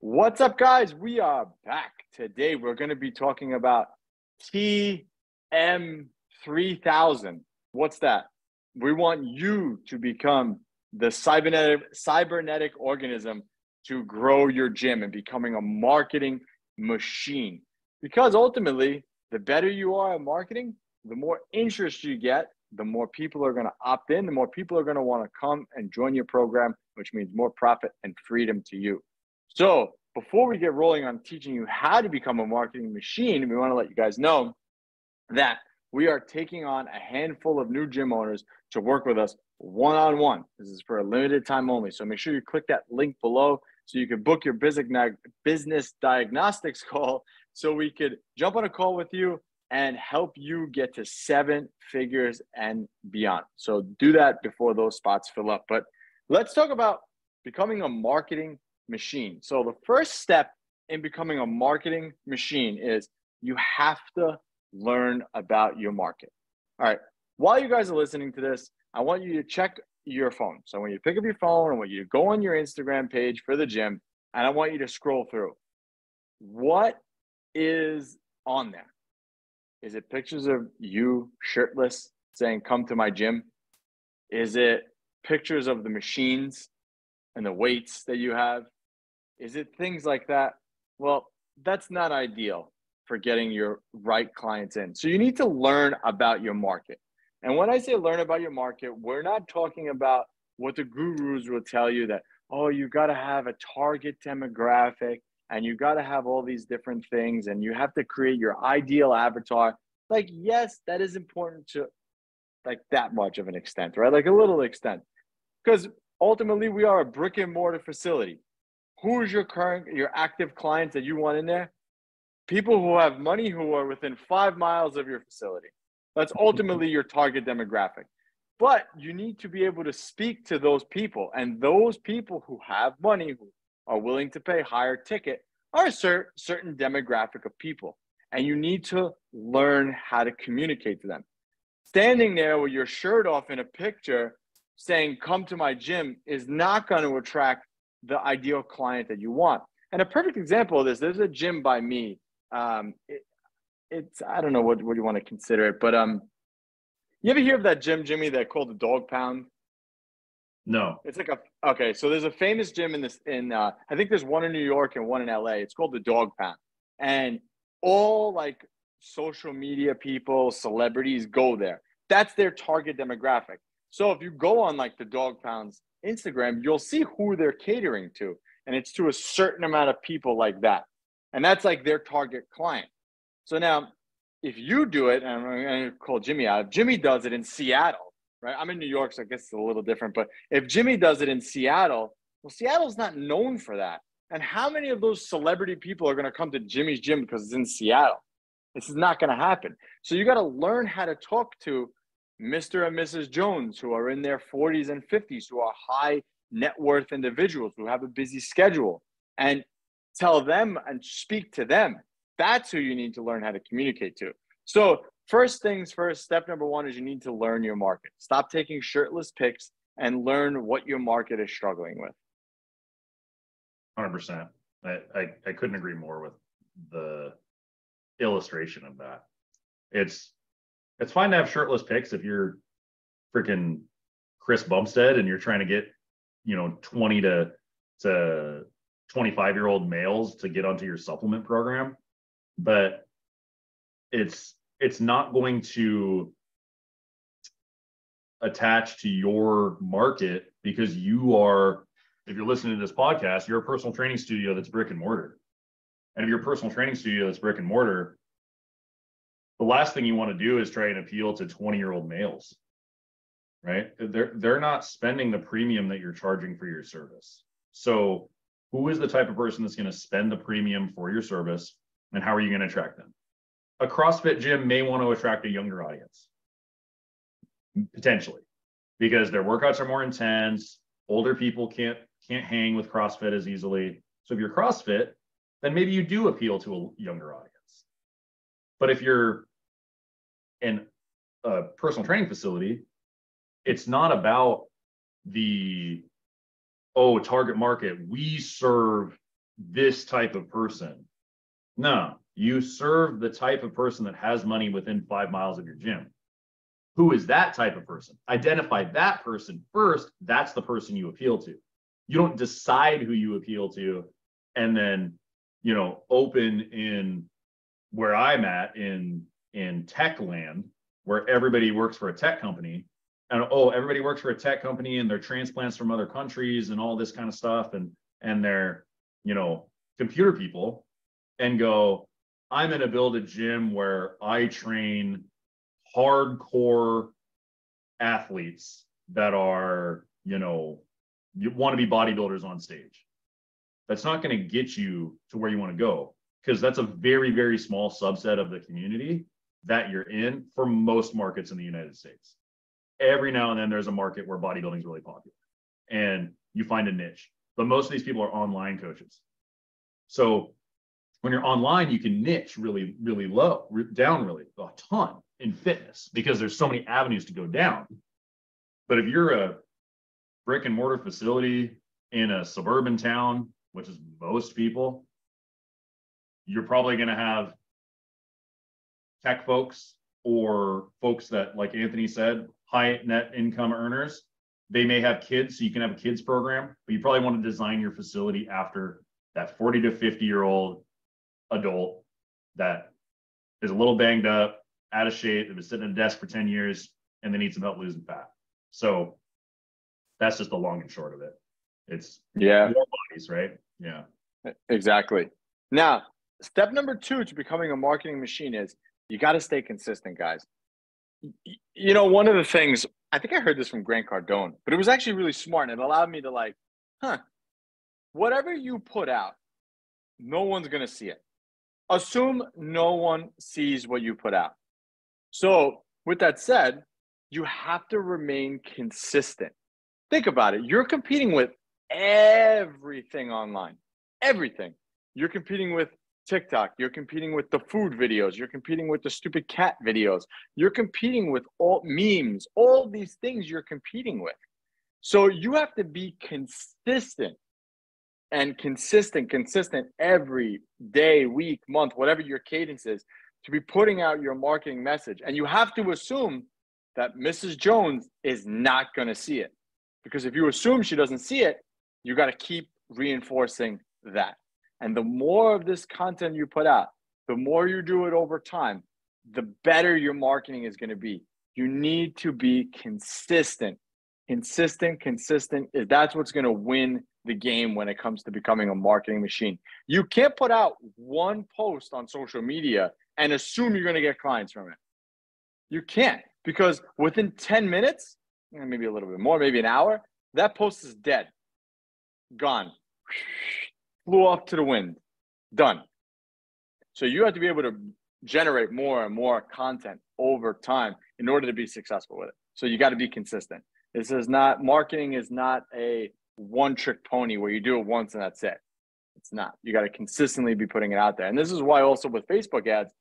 What's up, guys? We are back. Today, we're going to be talking about TM3000. What's that? We want you to become the cybernetic organism to grow your gym and becoming a marketing machine. Because ultimately, the better you are at marketing, the more interest you get, the more people are going to opt in, the more people are going to want to come and join your program, which means more profit and freedom to you. So before we get rolling on teaching you how to become a marketing machine, we want to let you guys know that we are taking on a handful of new gym owners to work with us one-on-one. This is for a limited time only. So make sure you click that link below so you can book your business diagnostics call so we could jump on a call with you and help you get to 7 figures and beyond. So do that before those spots fill up. But let's talk about becoming a marketing machine. So the first step in becoming a marketing machine is you have to learn about your market. All right. While you guys are listening to this, I want you to check your phone. So when you pick up your phone, I want you to go on your Instagram page for the gym, and I want you to scroll through. What is on there? Is it pictures of you shirtless saying, "Come to my gym"? Is it pictures of the machines and the weights that you have? Is it things like that? Well, that's not ideal for getting your right clients in. So you need to learn about your market. And when I say learn about your market, we're not talking about what the gurus will tell you that, oh, you got to have a target demographic and you got to have all these different things and you have to create your ideal avatar. Like, yes, that is important to like that much of an extent, right? Like a little extent. Because ultimately we are a brick and mortar facility. Who's your active clients that you want in there? People who have money who are within 5 miles of your facility. That's ultimately your target demographic. But you need to be able to speak to those people. And those people who have money, who are willing to pay higher ticket, are a certain demographic of people. And you need to learn how to communicate to them. Standing there with your shirt off in a picture saying, "Come to my gym," is not going to attract the ideal client that you want. And a perfect example of this, there's a gym by me. It's I don't know what you want to consider it, but you ever hear of that gym, Jimmy, that called the Dog Pound? No. It's like okay, so there's a famous gym I think there's one in New York and one in LA. It's called the Dog Pound. And all like social media people, celebrities go there. That's their target demographic. So if you go on like the Dog Pound's Instagram, you'll see who they're catering to. And it's to a certain amount of people like that. And that's like their target client. So now, if you do it, and I'm going to call Jimmy out, if Jimmy does it in Seattle, right? I'm in New York, so I guess it's a little different. But if Jimmy does it in Seattle, well, Seattle's not known for that. And how many of those celebrity people are going to come to Jimmy's gym because it's in Seattle? This is not going to happen. So you got to learn how to talk to Mr. and Mrs. Jones, who are in their 40s and 50s, who are high net worth individuals, who have a busy schedule, and tell them and speak to them. That's who you need to learn how to communicate to. So first things first, step number 1 is you need to learn your market. Stop taking shirtless pics and learn what your market is struggling with. 100%. I couldn't agree more with the illustration of that. It's fine to have shirtless pics if you're freaking Chris Bumstead and you're trying to get, 20 to 25-year-old males to get onto your supplement program. But it's not going to attach to your market because you are, if you're listening to this podcast, you're a personal training studio that's brick and mortar. And if you're a personal training studio that's brick and mortar, the last thing you want to do is try and appeal to 20-year-old males, right? They're not spending the premium that you're charging for your service. So who is the type of person that's going to spend the premium for your service, and how are you going to attract them? A CrossFit gym may want to attract a younger audience, potentially, because their workouts are more intense. Older people can't hang with CrossFit as easily. So if you're CrossFit, then maybe you do appeal to a younger audience. But if you're in a personal training facility, it's not about the target market. We serve this type of person. No, you serve the type of person that has money within 5 miles of your gym. Who is that type of person? Identify that person first. That's the person you appeal to. You don't decide who you appeal to and then, open in where I'm at in tech land, where everybody works for a tech company, and everybody works for a tech company and they're transplants from other countries and all this kind of stuff, and they're computer people, and go, I'm going to build a gym where I train hardcore athletes that are you want to be bodybuilders on stage. That's not going to get you to where you want to go, because that's a very, very small subset of the community that you're in for most markets in the United States. Every now and then there's a market where bodybuilding is really popular and you find a niche, but most of these people are online coaches. So when you're online, you can niche really, really low, down really a ton in fitness, because there's so many avenues to go down. But if you're a brick and mortar facility in a suburban town, which is most people, you're probably going to have tech folks or folks that, like Anthony said, high net income earners. They may have kids, so you can have a kids program, but you probably want to design your facility after that 40 to 50-year-old adult that is a little banged up, out of shape, that was sitting at a desk for 10 years, and they need some help losing fat. So that's just the long and short of it. It's more bodies, right? Yeah. Exactly. Now, step number 2 to becoming a marketing machine is you got to stay consistent, guys. One of the things, I think I heard this from Grant Cardone, but it was actually really smart, and it allowed me to whatever you put out, no one's going to see it. Assume no one sees what you put out. So with that said, you have to remain consistent. Think about it. You're competing with everything online, everything. You're competing with TikTok. You're competing with the food videos. You're competing with the stupid cat videos. You're competing with all memes, all these things you're competing with. So you have to be consistent and consistent every day, week, month, whatever your cadence is, to be putting out your marketing message. And you have to assume that Mrs. Jones is not going to see it. Because if you assume she doesn't see it, you got to keep reinforcing that. And the more of this content you put out, the more you do it over time, the better your marketing is going to be. You need to be consistent. Consistent. That's what's going to win the game when it comes to becoming a marketing machine. You can't put out one post on social media and assume you're going to get clients from it. You can't, because within 10 minutes, maybe a little bit more, maybe an hour, that post is dead, gone, flew off to the wind, done. So you have to be able to generate more and more content over time in order to be successful with it. So you got to be consistent. Marketing is not a one-trick pony where you do it once and that's it. It's not. You got to consistently be putting it out there. And this is why also with Facebook ads,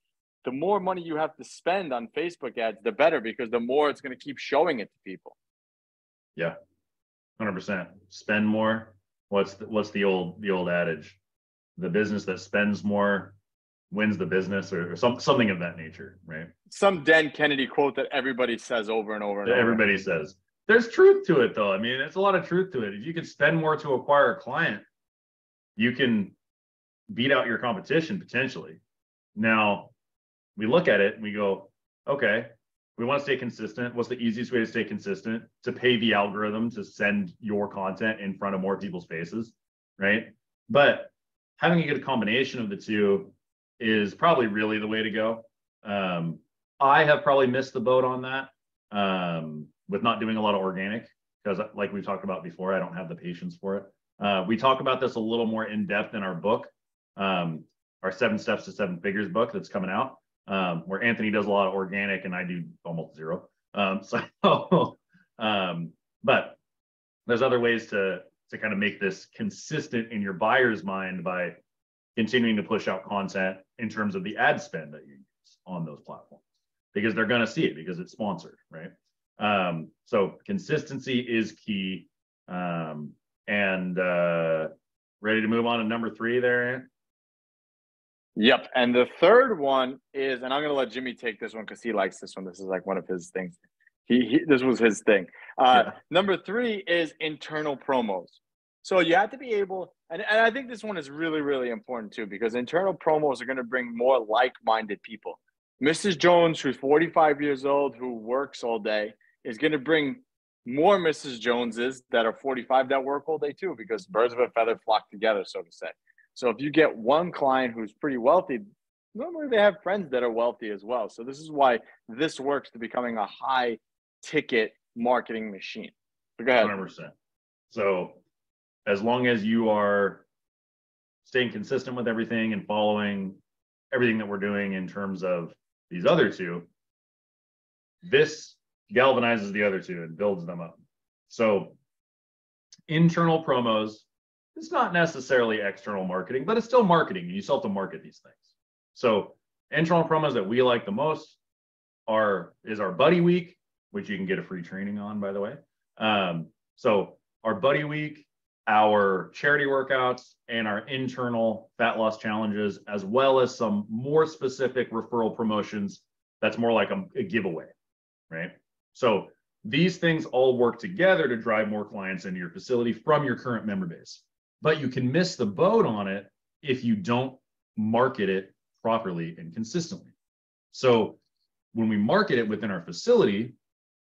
the more money you have to spend on Facebook ads, the better, because the more it's going to keep showing it to people. Yeah, 100%. Spend more. What's the old adage? The business that spends more wins the business, or something of that nature, right? Some Dan Kennedy quote that everybody says over and over and over. Everybody says. There's truth to it, though. I mean, it's a lot of truth to it. If you can spend more to acquire a client, you can beat out your competition potentially. Now, we look at it and we go, okay, we want to stay consistent. What's the easiest way to stay consistent? To pay the algorithm to send your content in front of more people's faces, right? But having a good combination of the two is probably really the way to go. I have probably missed the boat on that with not doing a lot of organic, because like we've talked about before, I don't have the patience for it. We talk about this a little more in depth in our book, our 7 Steps to 7 Figures book that's coming out, where Anthony does a lot of organic and I do almost zero. But there's other ways to kind of make this consistent in your buyer's mind by continuing to push out content in terms of the ad spend that you use on those platforms, because they're going to see it because it's sponsored, right? So consistency is key. And Ready to move on to number 3 there, Ant? Yep. And the third one is, and I'm going to let Jimmy take this one because he likes this one. This is like one of his things. This was his thing. Number 3 is internal promos. So you have to be able, and I think this one is really, really important too, because internal promos are going to bring more like-minded people. Mrs. Jones, who's 45 years old, who works all day, is going to bring more Mrs. Joneses that are 45 that work all day too, because birds of a feather flock together, so to say. So if you get one client who's pretty wealthy, normally they have friends that are wealthy as well. So this is why this works to becoming a high ticket marketing machine. So go ahead. 100%. So as long as you are staying consistent with everything and following everything that we're doing in terms of these other two, this galvanizes the other two and builds them up. So internal promos, it's not necessarily external marketing, but it's still marketing. You still have to market these things. So internal promos that we like the most is our Buddy Week, which you can get a free training on, by the way. So our Buddy Week, our charity workouts, and our internal fat loss challenges, as well as some more specific referral promotions that's more like a giveaway, right? So these things all work together to drive more clients into your facility from your current member base. But you can miss the boat on it if you don't market it properly and consistently. So when we market it within our facility,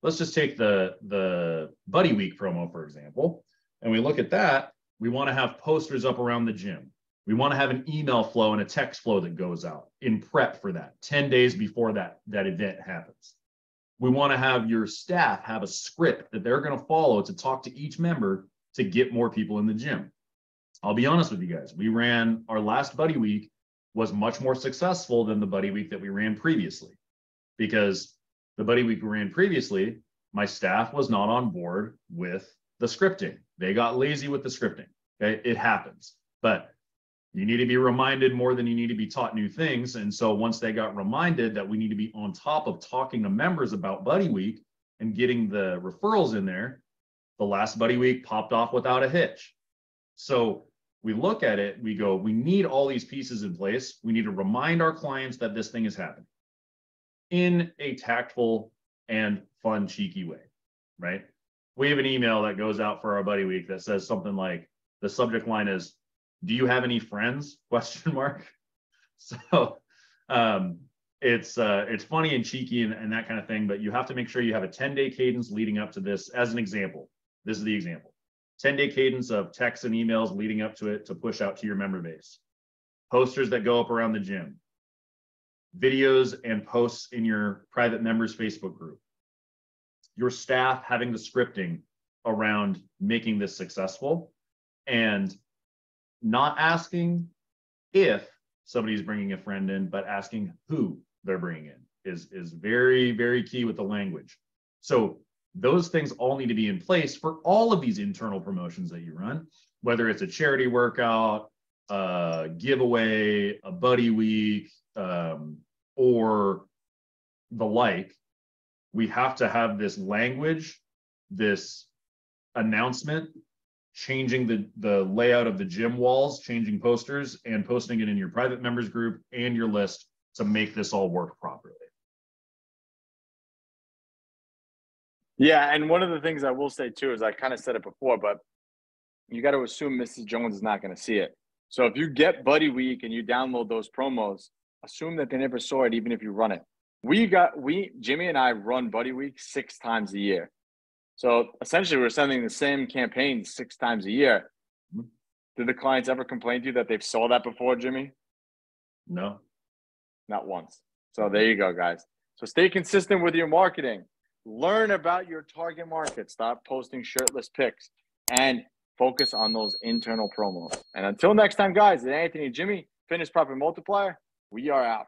let's just take the Buddy Week promo, for example, and we look at that. We want to have posters up around the gym. We want to have an email flow and a text flow that goes out in prep for that 10 days before that event happens. We want to have your staff have a script that they're going to follow to talk to each member to get more people in the gym. I'll be honest with you guys. We ran our last Buddy Week was much more successful than the Buddy Week that we ran previously, because the Buddy Week we ran previously, my staff was not on board with the scripting. They got lazy with the scripting. Okay, it happens, but you need to be reminded more than you need to be taught new things. And so once they got reminded that we need to be on top of talking to members about Buddy Week and getting the referrals in there, the last Buddy Week popped off without a hitch. So we look at it, we go, we need all these pieces in place. We need to remind our clients that this thing is happening in a tactful and fun, cheeky way, right? We have an email that goes out for our Buddy Week that says something like, the subject line is, "Do you have any friends?" ? So it's funny and cheeky and that kind of thing, but you have to make sure you have a 10-day cadence leading up to this. As an example, this is the example. 10-day cadence of texts and emails leading up to it to push out to your member base. Posters that go up around the gym. Videos and posts in your private members Facebook group. Your staff having the scripting around making this successful, and not asking if somebody's bringing a friend in, but asking who they're bringing in is very, very key with the language. So those things all need to be in place for all of these internal promotions that you run, whether it's a charity workout, a giveaway, a Buddy Week, or the like. We have to have this language, this announcement, changing the layout of the gym walls, changing posters, and posting it in your private members group and your list to make this all work properly. Yeah, and one of the things I will say too is I kind of said it before, but you got to assume Mrs. Jones is not going to see it. So if you get Buddy Week and you download those promos, assume that they never saw it, even if you run it. Jimmy and I run Buddy Week 6 times a year. So essentially we're sending the same campaign 6 times a year. Did the clients ever complain to you that they've saw that before, Jimmy? No. Not once. So there you go, guys. So stay consistent with your marketing. Learn about your target market. Stop posting shirtless pics and focus on those internal promos. And until next time, guys, it's Anthony and Jimmy, Fitness Profit Multiplier. We are out.